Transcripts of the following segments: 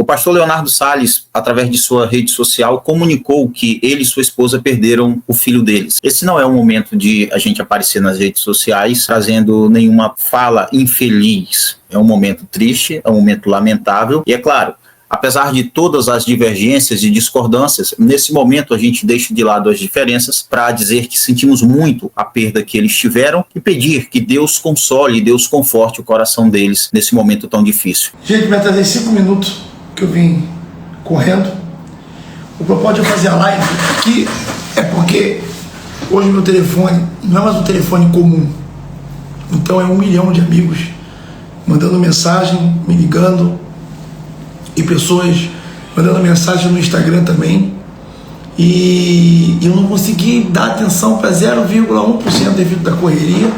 O pastor Leonardo Salles, através de sua rede social, comunicou que ele e sua esposa perderam o filho deles. Esse não é o momento de a gente aparecer nas redes sociais trazendo nenhuma fala infeliz. É um momento triste, é um momento lamentável. E é claro, apesar de todas as divergências e discordâncias, nesse momento a gente deixa de lado as diferenças para dizer que sentimos muito a perda que eles tiveram e pedir que Deus console, Deus conforte o coração deles nesse momento tão difícil. Gente, vai trazer 5 minutos que eu vim correndo. O propósito de eu fazer a live aqui é porque hoje meu telefone não é mais um telefone comum. Então é 1 milhão de amigos mandando mensagem, me ligando, e pessoas mandando mensagem no Instagram também. E eu não consegui dar atenção para 0,1% devido da correria.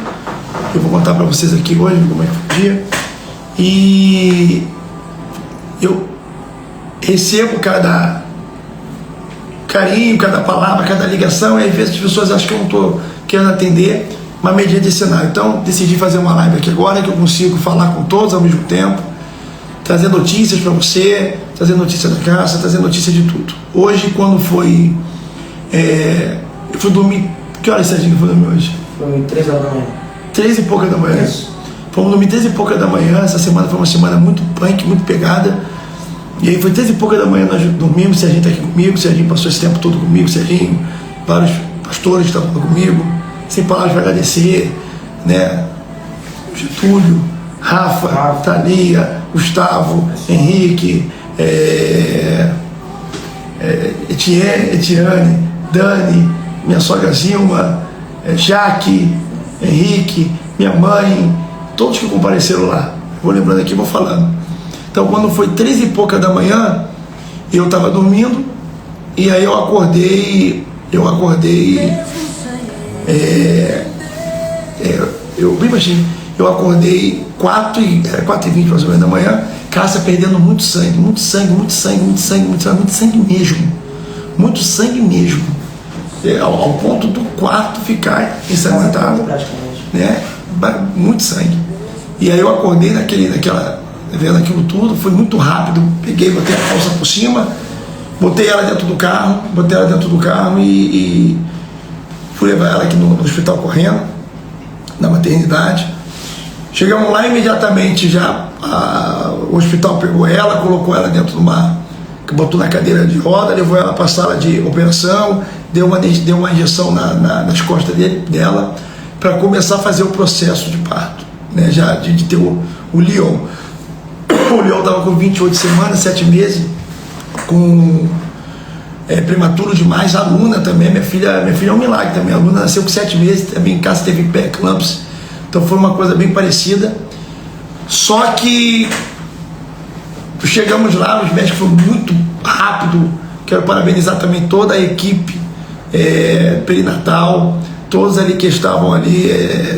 Eu vou contar para vocês aqui hoje como é que foi o dia. E eu recebo cada carinho, cada palavra, cada ligação, e às vezes as pessoas acham que eu não estou querendo atender, mas mediante esse cenário. Então decidi fazer uma live aqui agora, que eu consigo falar com todos ao mesmo tempo, trazer notícias para você, trazer notícia da casa, trazer notícia de tudo. Hoje, quando foi... eu fui dormir... Que horas, Serginho, foi dormir hoje? Foi 3 horas da manhã. 3 e pouca da manhã. Isso. Fomos dormir 3 e pouca da manhã. Essa semana foi uma semana muito punk, muito pegada. E aí foi 3 e pouca da manhã, nós dormimos. O Serginho está aqui comigo, o Serginho passou esse tempo todo comigo, o Serginho, vários pastores estavam comigo, sem palavras para agradecer, né? Getúlio, Rafa, Thalia, Gustavo, Henrique, Etienne, Dani, minha sogra Zilma, Jaque, Henrique, minha mãe, todos que compareceram lá. Vou lembrando aqui, vou falando. Então, quando foi 3 e pouca da manhã, eu estava dormindo, e aí eu acordei, bem baixinho, eu acordei 4h20 mais ou menos da manhã, Cássia perdendo muito sangue mesmo, ao ponto do quarto ficar ensanguentado, né? Muito sangue. E aí eu acordei vendo aquilo tudo, foi muito rápido, botei a calça por cima, botei ela dentro do carro e fui levar ela aqui no hospital correndo, na maternidade. Chegamos lá imediatamente, o hospital pegou ela, colocou ela dentro botou na cadeira de roda, levou ela para a sala de operação, deu uma injeção nas costas dela, para começar a fazer o processo de parto, né, já de ter o Leon. O Leon estava com 28 semanas, 7 meses, prematuro demais. A Luna também, minha filha é um milagre também. A Luna nasceu com 7 meses, também em casa teve pré-eclâmpsia, então foi uma coisa bem parecida. Só que chegamos lá, os médicos foram muito rápido. Quero parabenizar também toda a equipe perinatal, todos ali que estavam ali,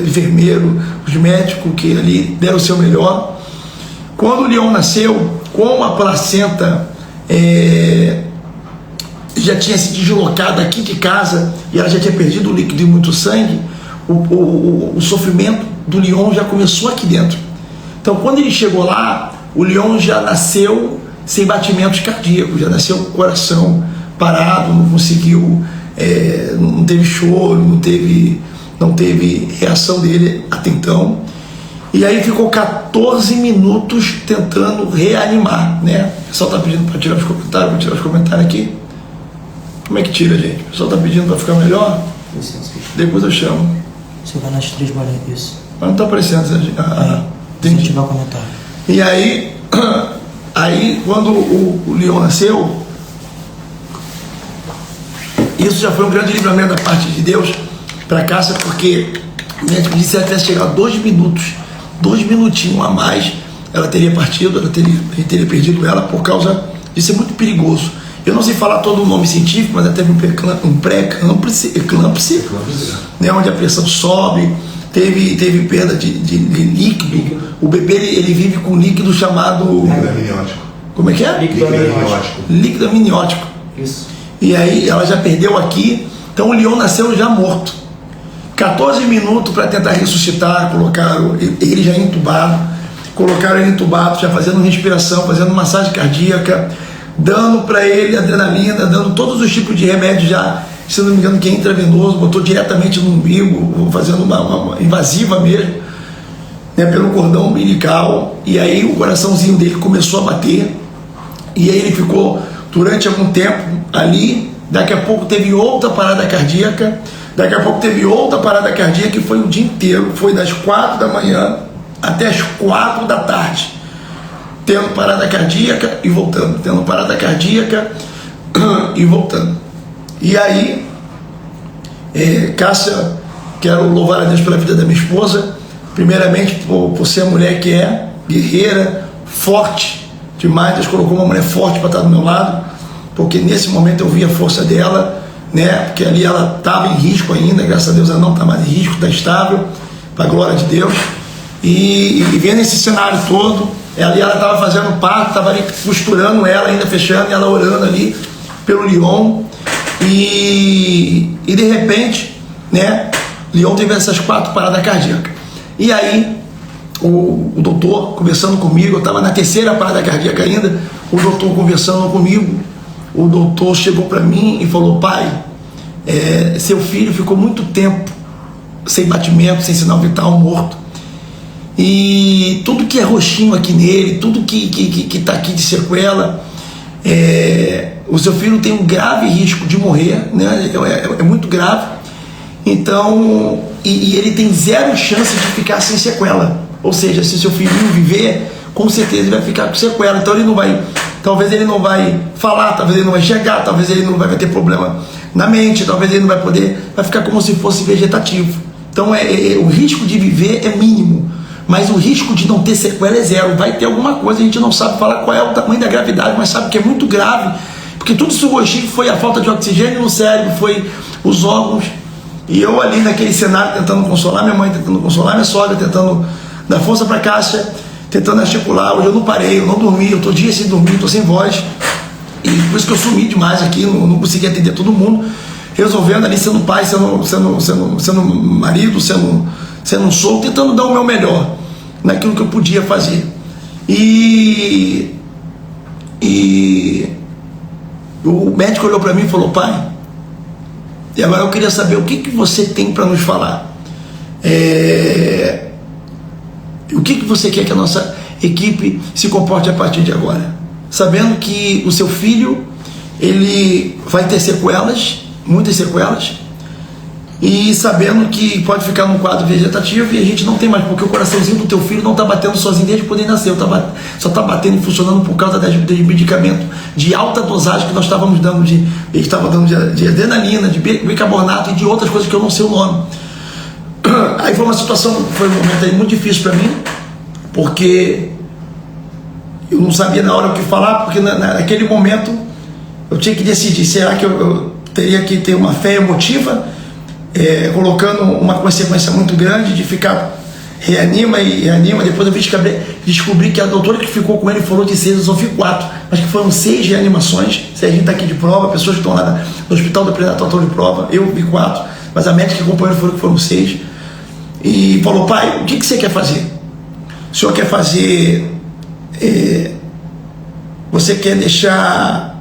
enfermeiro, os médicos que ali deram o seu melhor. Quando o Leon nasceu, com a placenta já tinha se deslocado aqui de casa e ela já tinha perdido o líquido e muito sangue, o sofrimento do Leon já começou aqui dentro. Então, quando ele chegou lá, o Leon já nasceu sem batimentos cardíacos, já nasceu com o coração parado, não conseguiu, não teve choro, não teve reação dele até então. E aí ficou 14 minutos tentando reanimar, né? O pessoal está pedindo para tirar os comentários, vou tirar os comentários aqui. Como é que tira, gente? O pessoal está pedindo para ficar melhor? Licença. Depois eu chamo. Você vai nas 3 bolinhas, isso. Mas não está aparecendo, Sérgio. Se tiver um comentário. E aí, quando o Leon nasceu, isso já foi um grande livramento da parte de Deus para Cássia, porque o médico disse que até chegar 2 minutinhos a mais, ela teria partido, a gente teria perdido ela por causa de ser muito perigoso. Eu não sei falar todo o nome científico, mas ela teve um pré-eclâmpsia, né, onde a pressão sobe, teve perda de líquido. O bebê ele vive com líquido chamado... Líquido amniótico. Como é que é? Líquido amniótico. Líquido amniótico. Isso. E aí ela já perdeu aqui, então o Leon nasceu já morto. 14 minutos para tentar ressuscitar, colocaram ele já entubado. colocaram ele entubado, já fazendo respiração, fazendo massagem cardíaca, dando para ele adrenalina, dando todos os tipos de remédios já, se não me engano, que é intravenoso, botou diretamente no umbigo, fazendo uma invasiva mesmo, né, pelo cordão umbilical, e aí o coraçãozinho dele começou a bater, e aí ele ficou durante algum tempo ali, daqui a pouco teve outra parada cardíaca, daqui a pouco teve outra parada cardíaca, que foi o dia inteiro, foi das 4 da manhã até as 4 da tarde, tendo parada cardíaca e voltando, tendo parada cardíaca e voltando. E aí, Cássia, quero louvar a Deus pela vida da minha esposa, primeiramente por ser a mulher que é, guerreira, forte demais. Deus colocou uma mulher forte para estar do meu lado, porque nesse momento eu vi a força dela, né? Porque ali ela estava em risco ainda, graças a Deus ela não está mais em risco, está estável, para a glória de Deus. E vendo esse cenário todo, ali ela estava fazendo parto, estava ali costurando ela, ainda fechando, e ela orando ali pelo Leon. E de repente, né, Leon teve essas 4 paradas cardíacas. E aí, o doutor conversando comigo, eu estava na 3ª parada cardíaca ainda, o doutor conversando comigo, o doutor chegou para mim e falou: pai, seu filho ficou muito tempo sem batimento, sem sinal vital, morto. E tudo que é roxinho aqui nele, tudo que está aqui de sequela, o seu filho tem um grave risco de morrer, né? É muito grave. Então, e ele tem 0 chance de ficar sem sequela. Ou seja, se seu filhinho viver, com certeza ele vai ficar com sequela. Então ele não vai, talvez ele não vai falar, talvez ele não vai chegar, talvez ele não vai ter problema na mente, talvez ele não vai poder, vai ficar como se fosse vegetativo. Então o risco de viver é mínimo, mas o risco de não ter sequela é 0. Vai ter alguma coisa, a gente não sabe falar qual é o tamanho da gravidade, mas sabe que é muito grave, porque tudo isso roxinho foi a falta de oxigênio no cérebro, foi os órgãos. E eu ali naquele cenário tentando consolar minha mãe, tentando consolar minha sogra, tentando dar força para a Cássia, tentando articular. Hoje eu não parei, eu não dormi, eu estou dias sem dormir, estou sem voz, e por isso que eu sumi demais aqui, não consegui atender todo mundo, resolvendo ali, sendo pai, sendo marido, sendo sogro, tentando dar o meu melhor naquilo que eu podia fazer. E o médico olhou para mim e falou: pai, e agora eu queria saber o que você tem para nos falar. O que você quer que a nossa equipe se comporte a partir de agora? Sabendo que o seu filho, ele vai ter sequelas, muitas sequelas, e sabendo que pode ficar num quadro vegetativo, e a gente não tem mais, porque o coraçãozinho do teu filho não está batendo sozinho desde quando ele nasceu, só está batendo e funcionando por causa de medicamento de alta dosagem que nós estávamos dando, ele estava dando de adrenalina, de bicarbonato e de outras coisas que eu não sei o nome. Aí foi uma momento aí muito difícil para mim, porque eu não sabia na hora o que falar, porque naquele momento eu tinha que decidir, será que eu teria que ter uma fé emotiva, colocando uma consequência muito grande de ficar reanima. Depois eu descobri que a doutora que ficou com ele falou de 6, eu só fico 4, mas que foram 6 reanimações. Se a gente está aqui de prova, pessoas que estão lá no hospital do pré-natal estão de prova, eu vi 4, mas a médica que acompanhou falou que foram 6, e falou: pai, o que você quer fazer? O senhor quer fazer, você quer deixar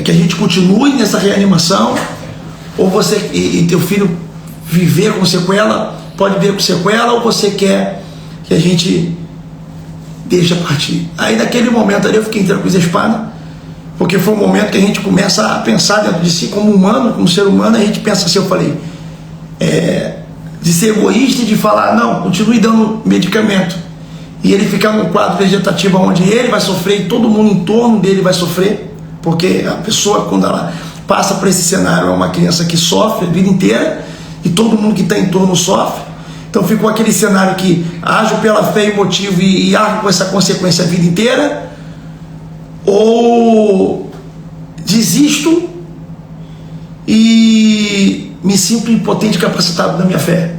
que a gente continue nessa reanimação, ou você e teu filho viver com sequela, pode viver com sequela, ou você quer que a gente deixe partir? Aí naquele momento ali eu fiquei entre a cruz e a espada, porque foi um momento que a gente começa a pensar dentro de si como humano, como ser humano. A gente pensa assim, eu falei, de ser egoísta e de falar: não, continue dando medicamento, e ele ficar num quadro vegetativo onde ele vai sofrer e todo mundo em torno dele vai sofrer, porque a pessoa, quando ela passa por esse cenário, é uma criança que sofre a vida inteira e todo mundo que está em torno sofre. Então ficou aquele cenário que ajo pela fé emotiva e arco com essa consequência a vida inteira, ou desisto e me sinto impotente, capacitado da minha fé.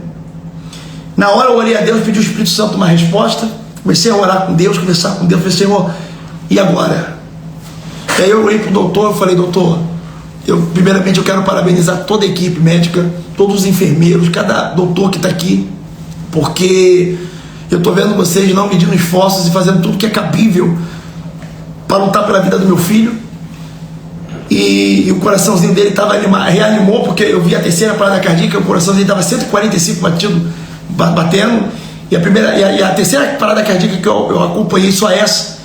Na hora eu orei a Deus, pedi ao Espírito Santo uma resposta, comecei a orar com Deus, conversar com Deus, falei: Senhor, e agora? E aí eu olhei para o doutor e falei: doutor, primeiramente eu quero parabenizar toda a equipe médica, todos os enfermeiros, cada doutor que está aqui, porque Eu estou vendo vocês não medindo esforços e fazendo tudo que é cabível para lutar pela vida do meu filho. E o coraçãozinho dele reanimou, porque eu vi a terceira parada cardíaca, o coração dele estava 145 batendo. E a terceira parada cardíaca que eu acompanhei, só essa,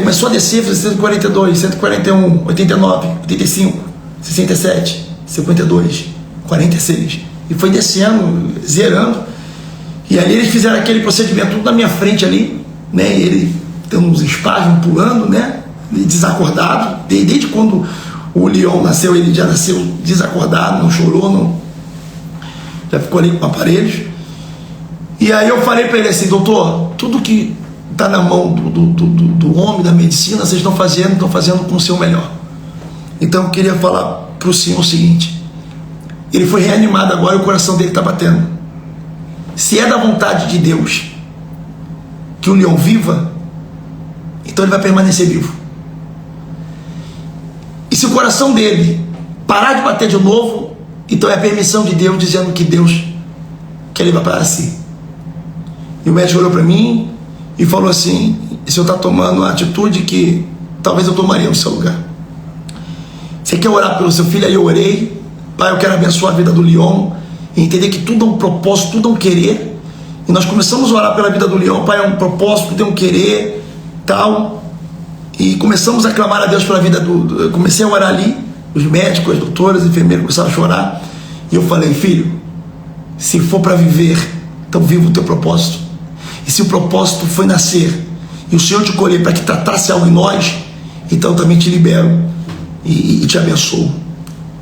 começou a descer, 142, 141, 89, 85, 67, 52, 46. E foi descendo, zerando. E ali eles fizeram aquele procedimento tudo na minha frente ali, né? E ele tendo uns espasmos, pulando, né? Desacordado. Desde quando o Leon nasceu, ele já nasceu desacordado, não chorou, não, já ficou ali com aparelhos. E aí eu falei para ele assim: doutor, tudo que está na mão do homem, da medicina, vocês estão fazendo com o seu melhor. Então eu queria falar para o senhor o seguinte: ele foi reanimado agora e o coração dele está batendo. Se é da vontade de Deus que o Leon viva, então ele vai permanecer vivo. E se o coração dele parar de bater de novo, então é a permissão de Deus dizendo que Deus quer levar para si. E o médico olhou para mim e falou assim: o senhor está tomando uma atitude que talvez eu tomaria no seu lugar. Você quer orar pelo seu filho? Aí eu orei. Pai, eu quero abençoar a vida do Leon e entender que tudo é um propósito, tudo é um querer. E nós começamos a orar pela vida do Leon. Pai, é um propósito, tudo é um querer, tal. E começamos a clamar a Deus pela vida eu comecei a orar ali. Os médicos, as doutoras, os enfermeiros começaram a chorar. E eu falei: filho, se for para viver, então viva o teu propósito. E se o propósito foi nascer e o Senhor te colher para que tratasse algo em nós, então eu também te libero e te abençoo.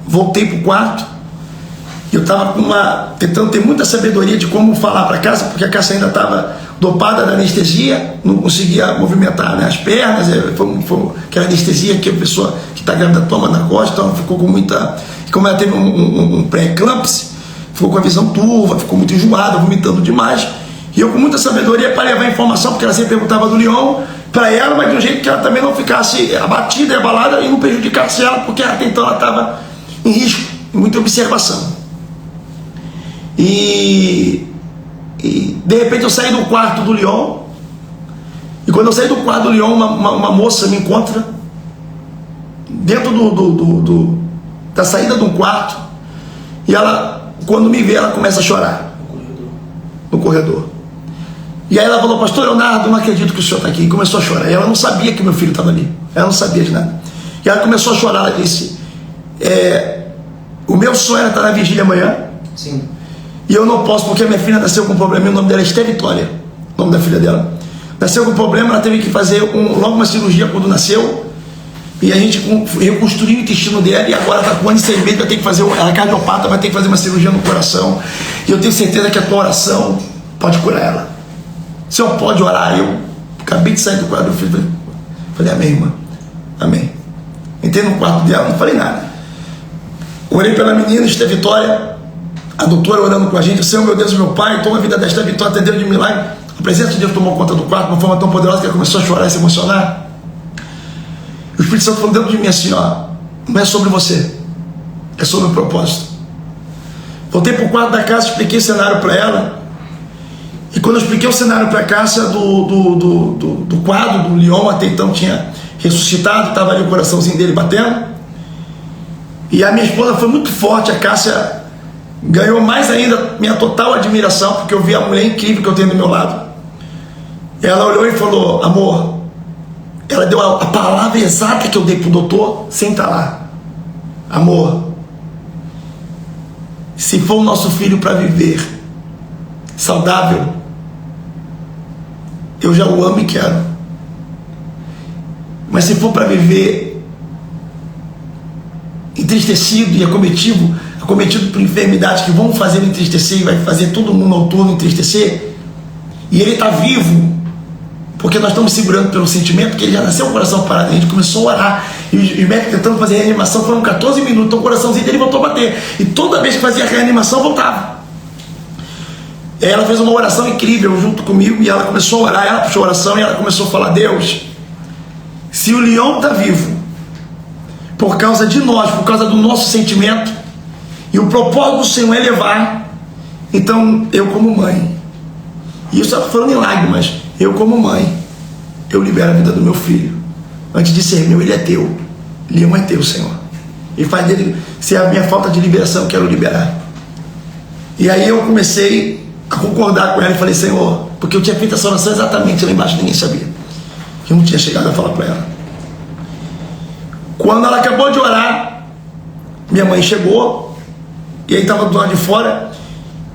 Voltei para o quarto. Eu estava tentando ter muita sabedoria de como falar para a Cássia, porque a Cássia ainda estava dopada da anestesia, não conseguia movimentar, né, as pernas. Foi aquela anestesia que a pessoa que está grávida toma na costa, então ela ficou com muita. Como ela teve um pré-eclâmpsia, ficou com a visão turva, ficou muito enjoada, vomitando demais. E eu, com muita sabedoria, para levar informação, porque ela sempre perguntava do Leon para ela, mas de um jeito que ela também não ficasse abatida e abalada e não prejudicasse ela, porque até então ela estava em risco, em muita observação. E de repente eu saí do quarto do Leon, e quando eu saí do quarto do Leon, uma moça me encontra dentro da saída de um quarto, e ela, quando me vê, ela começa a chorar no corredor. E aí ela falou: pastor Leonardo, não acredito que o senhor está aqui. E começou a chorar. E ela não sabia que meu filho estava ali, ela não sabia de nada. E ela começou a chorar. Ela disse: o meu sonho era estar na vigília amanhã. Sim. E eu não posso, porque a minha filha nasceu com um problema. O nome dela é Esté Vitória, o nome da filha dela. Nasceu com um problema, ela teve que fazer logo uma cirurgia quando nasceu. E a gente reconstruiu o intestino dela. E agora está com 1 ano e 6 meses, vai ter que fazer. Ela é cardiopata, vai ter que fazer uma cirurgia no coração. E eu tenho certeza que a tua oração pode curar ela. O senhor pode orar? Eu acabei de sair do quarto do filho. Falei: amém, irmã, amém. Entrei no quarto dela, não falei nada. Orei pela menina, Esté Vitória. A doutora orando com a gente: Senhor, meu Deus, meu Pai, toma a vida desta Vitória, até Deus de milagre. A presença de Deus tomou conta do quarto de uma forma tão poderosa que ela começou a chorar e se emocionar. O Espírito Santo falou dentro de mim assim: ó, não é sobre você, é sobre o propósito. Voltei para o quarto da Cássia, expliquei o cenário para ela. E quando eu expliquei o cenário para a Cássia do quadro do Leon, até então tinha ressuscitado, estava ali o coraçãozinho dele batendo. E a minha esposa foi muito forte. A Cássia ganhou mais ainda minha total admiração, porque eu vi a mulher incrível que eu tenho do meu lado. Ela olhou e falou: amor, ela deu a palavra exata que eu dei pro doutor sem estar lá. Amor, se for o nosso filho para viver saudável, eu já o amo e quero. Mas se for para viver entristecido e acometido por enfermidades que vão fazer ele entristecer e vai fazer todo mundo ao turno entristecer, e ele está vivo, porque nós estamos segurando pelo sentimento, porque ele já nasceu com o coração parado. A gente começou a orar, e os médicos tentando fazer a reanimação, foram 14 minutos, então o coraçãozinho dele voltou a bater, e toda vez que fazia a reanimação voltava. Ela fez uma oração incrível junto comigo, e ela começou a orar, ela puxou a oração e ela começou a falar: Deus, se o Leon está vivo por causa de nós, por causa do nosso sentimento, e o propósito do Senhor é levar, então eu, como mãe, E isso ela falando em lágrimas. Eu, como mãe, eu libero a vida do meu filho. Antes de ser meu, ele é teu. Leão é teu, Senhor. E faz dele, se é a minha falta de liberação, eu quero liberar. E aí eu comecei a concordar com ela e falei, Senhor, porque eu tinha feito essa oração exatamente lá embaixo, ninguém sabia. Eu não tinha chegado a falar para ela. Quando ela acabou de orar, minha mãe chegou, e aí estava do lado de fora,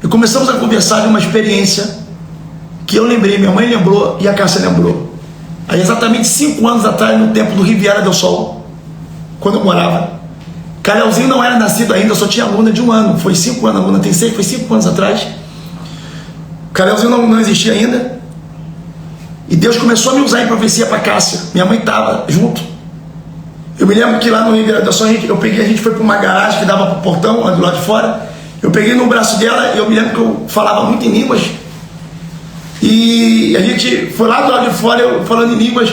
e começamos a conversar de uma experiência que eu lembrei, minha mãe lembrou e a Cássia lembrou. Aí exatamente 5 anos atrás, no tempo do Riviera del Sol, quando eu morava, Calhauzinho não era nascido ainda, eu só tinha aluna de 1 ano, foi 5 anos, a aluna tem 6, foi 5 anos atrás. Calhauzinho não existia ainda, e Deus começou a me usar em profecia para Cássia, minha mãe estava junto. Eu me lembro que lá no Riviera del Sol, a gente foi para uma garagem que dava para o portão, lá do lado de fora, eu peguei no braço dela, e eu me lembro que eu falava muito em línguas, e a gente foi lá do lado de fora, eu falando em línguas,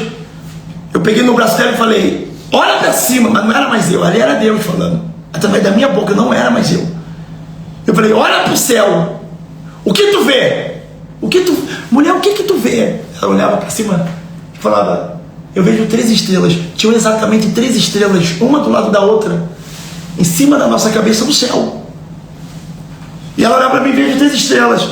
eu peguei no braço dela e falei, olha para cima, mas não era mais eu, ali era Deus falando, através da minha boca, não era mais eu. Eu falei, olha para o céu, o que tu vê? Mulher, o que tu vê? Ela olhava para cima e falava, eu vejo 3 estrelas, tinham exatamente 3 estrelas, uma do lado da outra, em cima da nossa cabeça no céu. E ela olhava para mim e vejo 3 estrelas.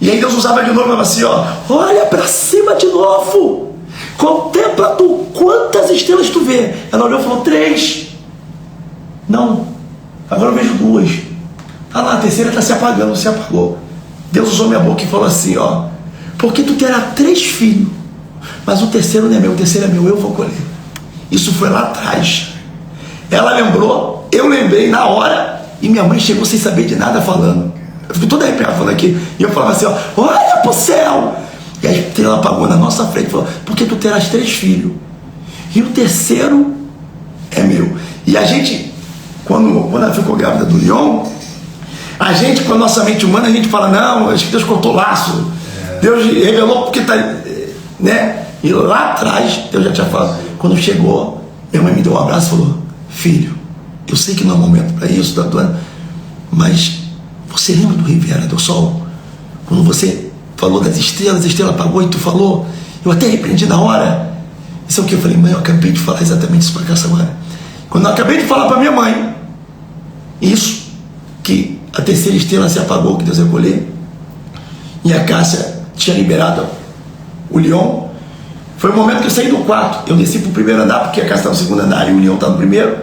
E aí Deus usava de novo, falava assim, ó, olha para cima de novo, contempla tu quantas estrelas tu vê. Ela olhou e falou, 3. Não, agora eu vejo 2. Ah lá, a terceira está se apagando, se apagou. Deus usou minha boca e falou assim, ó, porque tu terás 3 filhos, mas o terceiro não é meu, o terceiro é meu, eu vou colher. Isso foi lá atrás. Ela lembrou, eu lembrei na hora, e minha mãe chegou sem saber de nada falando. Eu fico toda arrepiada falando aqui. E eu falava assim, ó, olha pro céu. E a estrela apagou na nossa frente e falou, porque tu terás 3 filhos. E o terceiro é meu. E a gente, quando ela ficou grávida do Leon, a gente, com a nossa mente humana, a gente fala, não, acho que Deus cortou o laço. Deus revelou porque tá, né? E lá atrás, Deus já tinha falado. Quando chegou, minha mãe me deu um abraço e falou, filho, eu sei que não é momento para isso, tá doendo, mas você lembra do Riviera del Sol? Quando você falou das estrelas, a estrela apagou e tu falou, eu até repreendi na hora. Isso é o que eu falei, mãe, eu acabei de falar exatamente isso para cá agora. Quando eu acabei de falar para minha mãe, isso, que a terceira estrela se apagou, que Deus ia colher, e a Cássia tinha liberado o Leon, foi o momento que eu saí do quarto. Eu desci para o primeiro andar, porque a Cássia está no segundo andar e o Leon está no primeiro.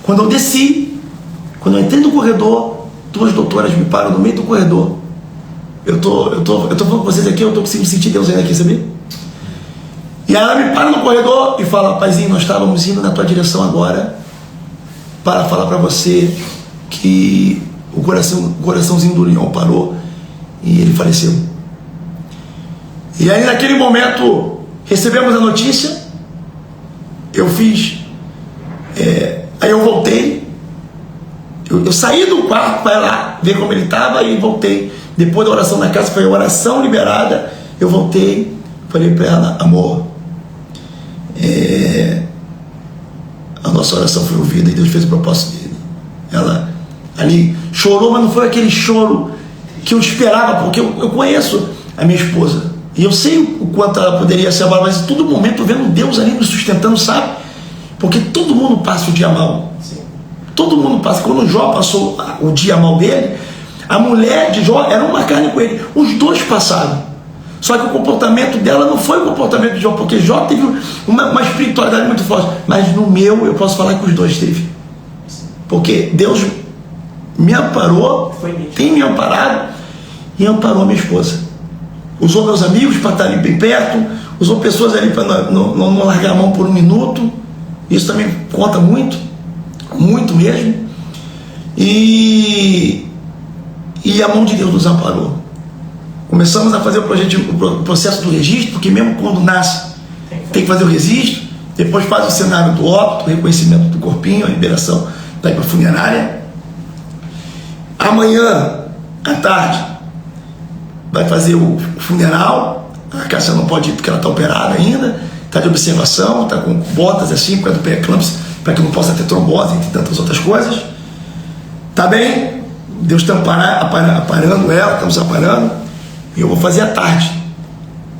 Quando eu desci, quando eu entrei no corredor, 2 doutoras me param no meio do corredor. Eu tô falando com vocês aqui, eu tô conseguindo sentir Deus ainda aqui, sabia? E ela me para no corredor e fala, paizinho, nós estávamos indo na tua direção agora para falar para você que o coraçãozinho do Leon parou e ele faleceu. E aí naquele momento recebemos a notícia, eu fiz, aí eu voltei, eu saí do quarto para ir lá ver como ele estava e voltei. Depois da oração na casa, foi a oração liberada, eu voltei, falei para ela, amor, a nossa oração foi ouvida e Deus fez o propósito dele. Ela ali chorou, mas não foi aquele choro que eu esperava, porque eu conheço a minha esposa e eu sei o quanto ela poderia ser abalada, mas em todo momento vendo Deus ali me sustentando, sabe? Porque todo mundo passa o dia mal. Todo mundo passa. Quando Jó passou o dia mal dele, a mulher de Jó era uma carne com ele. Os 2 passaram. Só que o comportamento dela não foi o comportamento de Jó, porque Jó teve uma espiritualidade muito forte. Mas no meu, eu posso falar que os 2 teve. Porque Deus me amparou, tem me amparado e amparou a minha esposa. Usou meus amigos para estar ali bem perto, usou pessoas ali para não largar a mão por 1 minuto. Isso também conta muito, muito mesmo. E a mão de Deus nos amparou. Começamos a fazer o processo do registro, porque mesmo quando nasce tem que fazer o registro, depois faz o cenário do óbito, o reconhecimento do corpinho, a liberação para ir para a funerária. Amanhã à tarde vai fazer o funeral. A Cássia não pode ir porque ela está operada ainda, está de observação, está com botas assim, por causa do pré-eclâmpsia, para que não possa ter trombose, entre tantas outras coisas. Tá bem? Deus está aparando ela, estamos aparando. E eu vou fazer à tarde.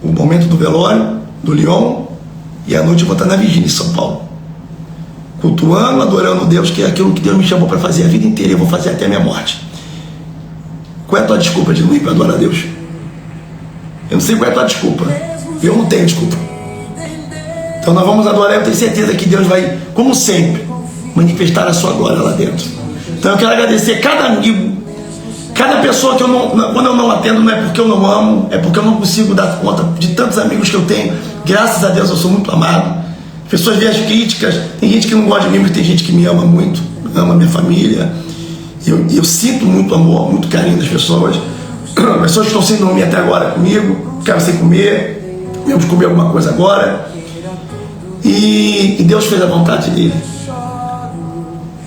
o momento do velório do Leon, e à noite eu vou estar na vigília em São Paulo, cultuando, adorando Deus, que é aquilo que Deus me chamou para fazer a vida inteira, e eu vou fazer até a minha morte. Qual é a tua desculpa de não ir para adorar a Deus? Eu não sei qual é a tua desculpa. Eu não tenho desculpa. Então nós vamos adorar. Eu tenho certeza que Deus vai, como sempre, manifestar a sua glória lá dentro. Então eu quero agradecer cada amigo, cada pessoa que quando eu não atendo, não é porque eu não amo, é porque eu não consigo dar conta de tantos amigos que eu tenho. Graças a Deus eu sou muito amado. As pessoas veem as críticas, tem gente que não gosta de mim, mas tem gente que me ama muito, ama a minha família. Eu sinto muito amor, muito carinho das pessoas. Pessoas que estão sem dormir até agora comigo, ficaram sem comer, vamos comer alguma coisa agora. E Deus fez a vontade dele.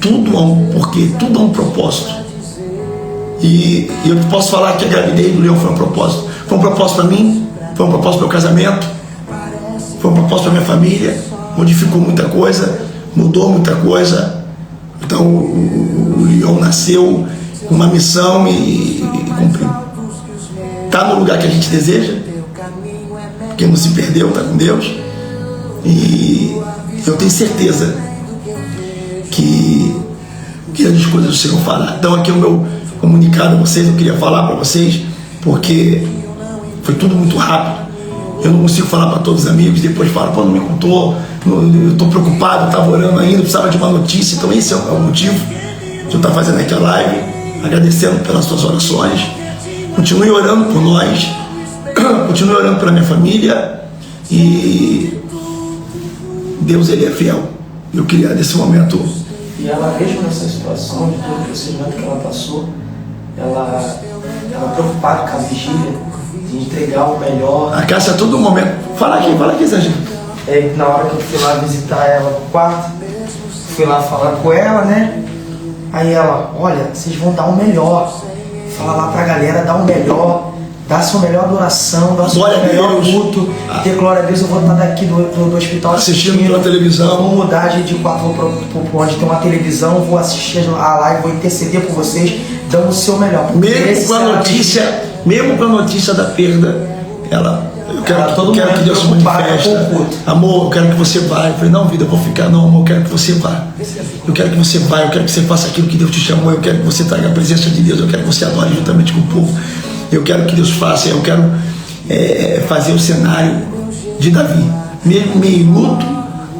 Tudo há um porquê, tudo há um propósito. E eu posso falar que a gravidez do Leão foi um propósito. Foi um propósito para mim, foi um propósito para o meu casamento, foi um propósito para minha família, modificou muita coisa, mudou muita coisa. Então o Leão nasceu com uma missão e cumpriu. Está no lugar que a gente deseja, porque não se perdeu, está com Deus. E eu tenho certeza que grandes coisas o Senhor fará. Então aqui o meu comunicado a vocês, eu queria falar para vocês, porque foi tudo muito rápido. Eu não consigo falar para todos os amigos, depois falo, pô, não me contou, eu estou preocupado, estava orando ainda, precisava de uma notícia. Então esse é o motivo de eu estar fazendo aqui a live, agradecendo pelas suas orações. Continue orando por nós, continue orando pela minha família, e Deus, Ele é fiel. Eu queria nesse momento... E ela, mesmo nessa situação, de todo o procedimento que ela passou, ela preocupada com a vigília, de entregar o melhor. A Cássia, a todo momento... Fala aqui, Sérgio. Na hora que eu fui lá visitar ela no quarto, fui lá falar com ela, né? Aí ela, olha, vocês vão dar o melhor. Fala lá pra galera, dá o melhor. Dá a sua melhor adoração, dá o seu melhor culto. Dê glória a Deus. Eu vou estar daqui do hospital assistindo pela televisão. Vou mudar de quarto, vou onde tem uma televisão, vou assistir a live, vou interceder por vocês, dando o seu melhor. Mesmo com a notícia da perda, eu quero que Deus se manifeste. Amor, eu quero que você vá. Eu falei, não, vida, eu vou ficar. Não, amor, eu quero que você vá. Eu quero que você vá, eu quero que você faça aquilo que Deus te chamou. Eu quero que você traga a presença de Deus. Eu quero que você adore juntamente com o povo. Eu quero que Deus faça, eu quero fazer o cenário de Davi. Mesmo meio luto,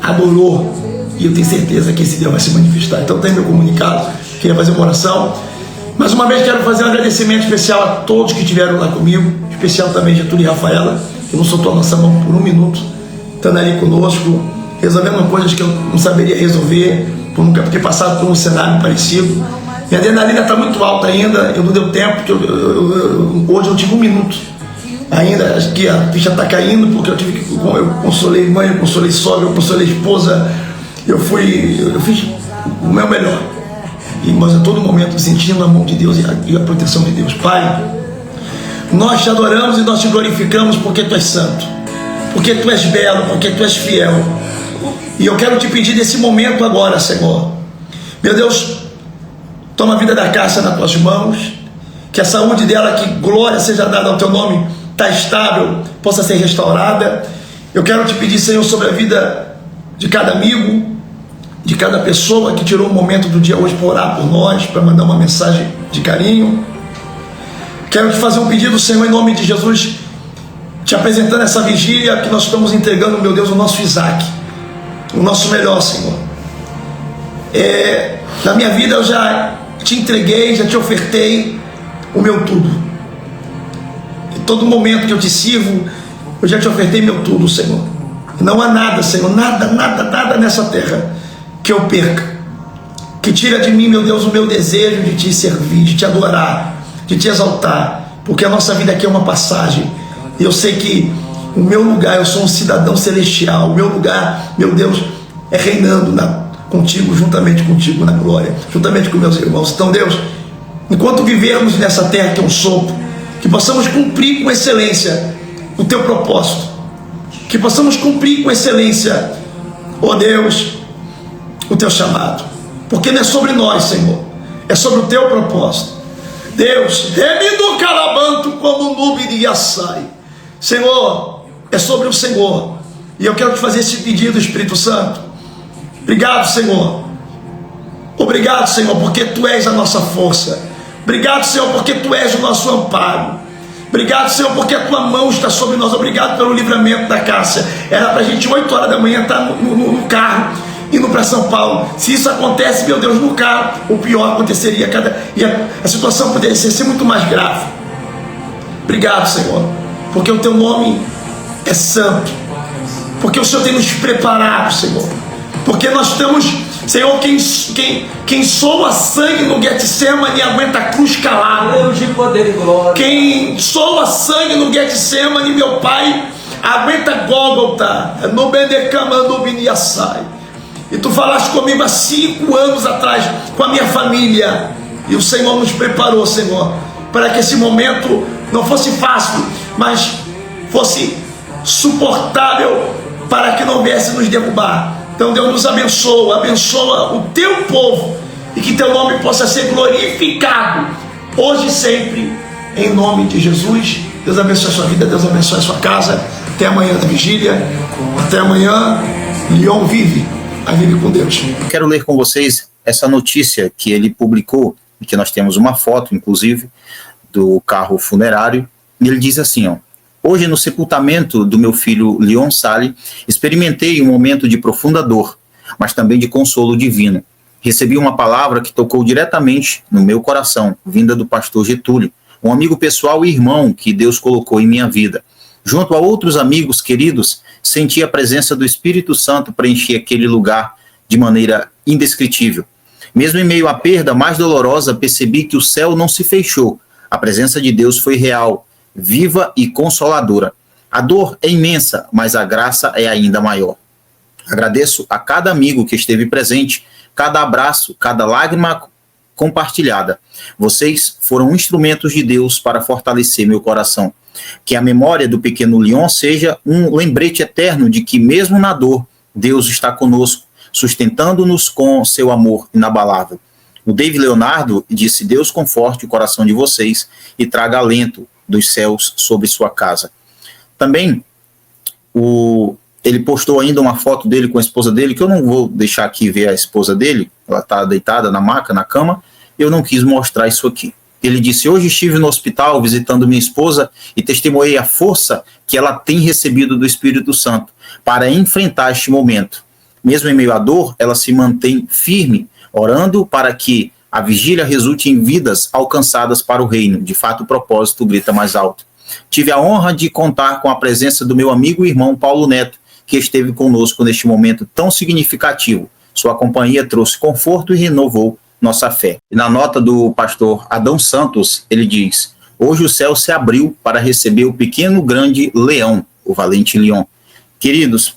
adorou. E eu tenho certeza que esse Deus vai se manifestar. Então tem meu comunicado, queria fazer uma oração. Mais uma vez quero fazer um agradecimento especial a todos que estiveram lá comigo, especial também Getúlio e Rafaela, que não soltou a nossa mão por um minuto, estando ali conosco, resolvendo coisas que eu não saberia resolver, por nunca ter passado por um cenário parecido. Minha adrenalina está muito alta ainda, eu não deu tempo, porque hoje eu tive um minuto ainda, acho que a ficha está caindo, porque eu consolei mãe, eu consolei sogra, eu consolei esposa, eu fiz o meu melhor, mas a todo momento sentindo a mão de Deus e a proteção de Deus. Pai, nós te adoramos e nós te glorificamos porque Tu és santo, porque Tu és belo, porque Tu és fiel, e eu quero te pedir nesse momento agora, Senhor, meu Deus, toma a vida da Cássia nas Tuas mãos, que a saúde dela, que glória seja dada ao Teu nome, está estável, possa ser restaurada. Eu quero te pedir, Senhor, sobre a vida de cada amigo, de cada pessoa que tirou um momento do dia hoje para orar por nós, para mandar uma mensagem de carinho. Quero te fazer um pedido, Senhor, em nome de Jesus, te apresentando essa vigília que nós estamos entregando, meu Deus, o nosso Isaac, o nosso melhor, Senhor. Na minha vida eu já te entreguei, já te ofertei o meu tudo. Em todo momento que eu te sirvo, eu já te ofertei meu tudo, Senhor. Não há nada, Senhor, nada nessa terra que eu perca, que tira de mim, meu Deus, o meu desejo de te servir, de te adorar, de te exaltar, porque a nossa vida aqui é uma passagem. Eu sei que o meu lugar, eu sou um cidadão celestial, o meu lugar, meu Deus, é reinando contigo, juntamente contigo na glória, juntamente com meus irmãos. Então, Deus, enquanto vivermos nessa terra que é um sopro, que possamos cumprir com excelência o Teu propósito, que possamos cumprir com excelência, ó Deus, o Teu chamado, porque não é sobre nós, Senhor, é sobre o Teu propósito. Deus, remido calabanto como nuvem de Yassai. Senhor, é sobre o Senhor. E eu quero te fazer esse pedido, Espírito Santo. Obrigado, Senhor. Obrigado, Senhor, porque Tu és a nossa força. Obrigado, Senhor, porque Tu és o nosso amparo. Obrigado, Senhor, porque a Tua mão está sobre nós. Obrigado pelo livramento da Cássia. Era para a gente 8 horas da manhã estar no carro, indo para São Paulo. Se isso acontece, meu Deus, no carro, o pior aconteceria. E a situação poderia ser muito mais grave. Obrigado, Senhor, porque o Teu nome é santo. Porque o Senhor tem nos preparado, Senhor. Porque nós estamos, Senhor, quem soa sangue no Getsemane aguenta a cruz calado. Deus de poder e glória. Quem soa sangue no Getsemane, meu Pai, aguenta Gólgota, no Bendecama, no Biniassai. E Tu falaste comigo há 5 anos atrás, com a minha família. E o Senhor nos preparou, Senhor, para que esse momento não fosse fácil, mas fosse suportável, para que não viesse nos derrubar. Então Deus nos abençoa o Teu povo, e que Teu nome possa ser glorificado, hoje e sempre, em nome de Jesus. Deus abençoe a sua vida, Deus abençoe a sua casa. Até amanhã da vigília, até amanhã. Leon vive, vive com Deus. Quero ler com vocês essa notícia que ele publicou, e que nós temos uma foto, inclusive, do carro funerário, e ele diz assim, ó: hoje, no sepultamento do meu filho Leon Salles, experimentei um momento de profunda dor, mas também de consolo divino. Recebi uma palavra que tocou diretamente no meu coração, vinda do pastor Getúlio, um amigo pessoal e irmão que Deus colocou em minha vida. Junto a outros amigos queridos, senti a presença do Espírito Santo preencher aquele lugar de maneira indescritível. Mesmo em meio à perda mais dolorosa, percebi que o céu não se fechou. A presença de Deus foi real, viva e consoladora. A dor é imensa, mas a graça é ainda maior. Agradeço a cada amigo que esteve presente, cada abraço, cada lágrima compartilhada. Vocês foram instrumentos de Deus para fortalecer meu coração. Que a memória do pequeno Leon seja um lembrete eterno de que, mesmo na dor, Deus está conosco, sustentando-nos com seu amor inabalável. O David Leonardo disse: Deus conforte o coração de vocês e traga alento dos céus sobre sua casa. Também ele postou ainda uma foto dele com a esposa dele, que eu não vou deixar aqui ver a esposa dele, ela está deitada na maca, na cama, eu não quis mostrar isso aqui. Ele disse: hoje estive no hospital visitando minha esposa e testemunhei a força que ela tem recebido do Espírito Santo para enfrentar este momento. Mesmo em meio à dor, ela se mantém firme, orando para que a vigília resulte em vidas alcançadas para o reino. De fato, o propósito grita mais alto. Tive a honra de contar com a presença do meu amigo e irmão Paulo Neto, que esteve conosco neste momento tão significativo. Sua companhia trouxe conforto e renovou nossa fé. E na nota do pastor Adão Santos, ele diz: hoje o céu se abriu para receber o pequeno grande Leão, o valente Leon. Queridos,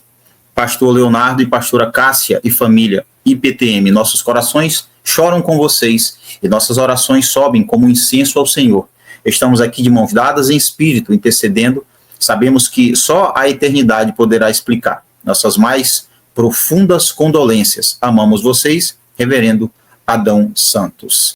pastor Leonardo e pastora Cássia e família IPTM, nossos corações choram com vocês e nossas orações sobem como incenso ao Senhor. Estamos aqui de mãos dadas em espírito, intercedendo. Sabemos que só a eternidade poderá explicar nossas mais profundas condolências. Amamos vocês, reverendo Adão Santos.